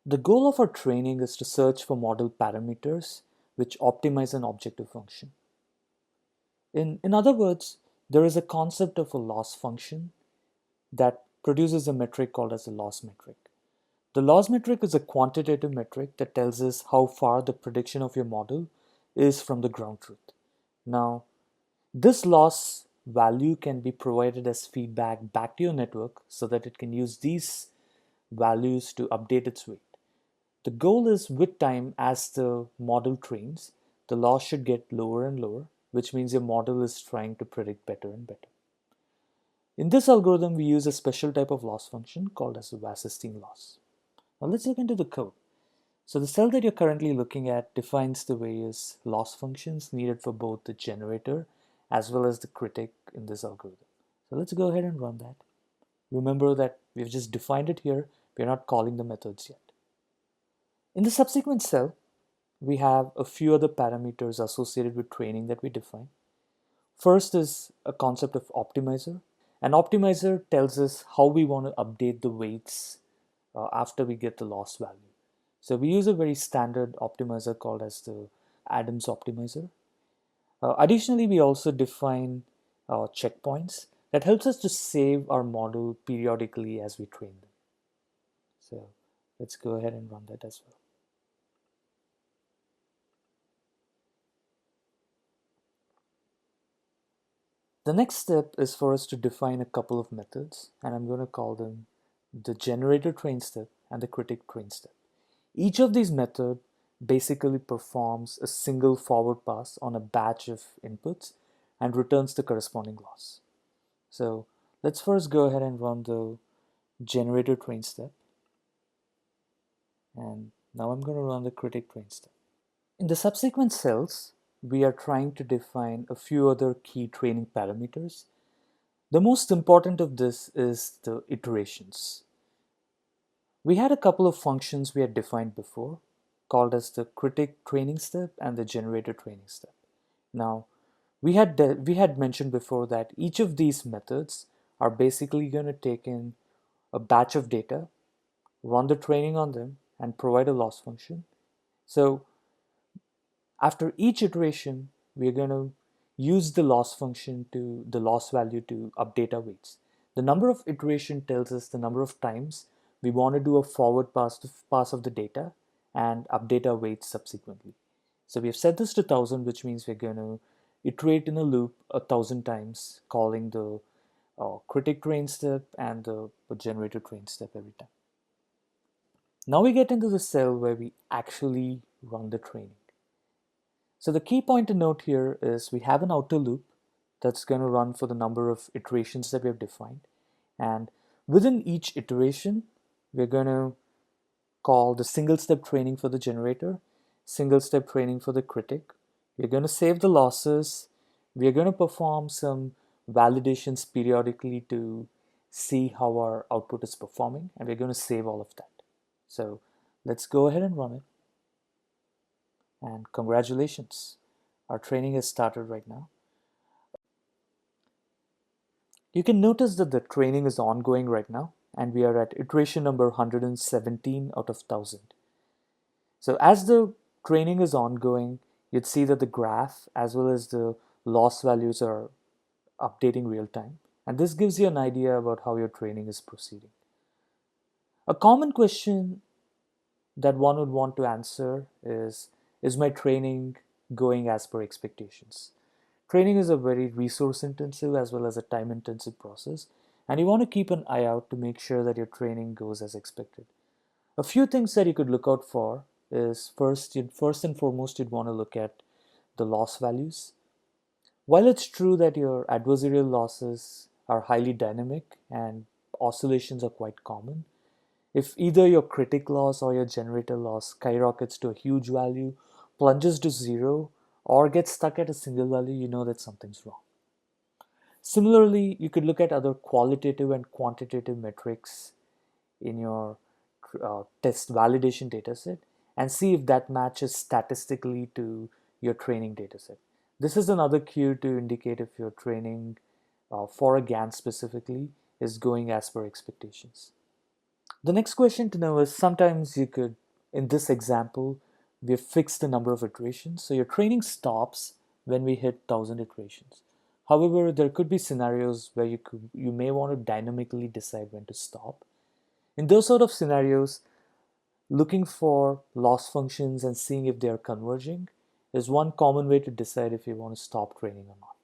The goal of our training is to search for model parameters which optimize an objective function. In other words, there is a concept of a loss function that produces a metric called as a loss metric. The loss metric is a quantitative metric that tells us how far the prediction of your model is from the ground truth. Now, this loss value can be provided as feedback back to your network so that it can use these values to update its weight. The goal is with time, as the model trains, the loss should get lower and lower, which means your model is trying to predict better and better. In this algorithm, we use a special type of loss function called as the Wasserstein loss. Now let's look into the code. So the cell that you're currently looking at defines the various loss functions needed for both the generator as well as the critic in this algorithm. So let's go ahead and run that. Remember that we've just defined it here. We're not calling the methods yet. In the subsequent cell, we have a few other parameters associated with training that we define. First is a concept of optimizer. An optimizer tells us how we want to update the weights after we get the loss value. So we use a very standard optimizer called as the Adams optimizer. Additionally, we also define checkpoints that helps us to save our model periodically as we train them. So let's go ahead and run that as well. The next step is for us to define a couple of methods, and I'm going to call them the generator train step and the critic train step. Each of these methods basically performs a single forward pass on a batch of inputs and returns the corresponding loss. So let's first go ahead and run the generator train step. And now I'm going to run the critic train step. In the subsequent cells, we are trying to define a few other key training parameters. The most important of this is the iterations. We had a couple of functions we had defined before called as the critic training step and the generator training step. Now, we had mentioned before that each of these methods are basically going to take in a batch of data, run the training on them, and provide a loss function. So after each iteration, we're going to use the loss function to the loss value to update our weights. The number of iteration tells us the number of times we want to do a forward pass of the data and update our weights subsequently. So we have set this to 1000, which means we're going to iterate in a loop 1000 times, calling the critic train step and the generator train step every time. Now we get into the cell where we actually run the training. So the key point to note here is we have an outer loop that's going to run for the number of iterations that we have defined. And within each iteration, we're going to call the single step training for the generator, single step training for the critic. We're going to save the losses. We're going to perform some validations periodically to see how our output is performing, and we're going to save all of that. So let's go ahead and run it. And congratulations, our training has started right now. You can notice that the training is ongoing right now, and we are at iteration number 117 out of 1000. So as the training is ongoing, you'd see that the graph as well as the loss values are updating real time. And this gives you an idea about how your training is proceeding. A common question that one would want to answer is my training going as per expectations? Training is a very resource intensive as well as a time intensive process, and you want to keep an eye out to make sure that your training goes as expected. A few things that you could look out for is first and foremost, you'd want to look at the loss values. While it's true that your adversarial losses are highly dynamic and oscillations are quite common, if either your critic loss or your generator loss skyrockets to a huge value, plunges to zero, or gets stuck at a single value, you know that something's wrong. Similarly, you could look at other qualitative and quantitative metrics in your test validation dataset and see if that matches statistically to your training dataset. This is another cue to indicate if your training for a GAN specifically is going as per expectations. The next question to know is sometimes you could, in this example, we have fixed the number of iterations. So your training stops when we hit 1,000 iterations. However, there could be scenarios where you may want to dynamically decide when to stop. In those sort of scenarios, looking for loss functions and seeing if they are converging is one common way to decide if you want to stop training or not.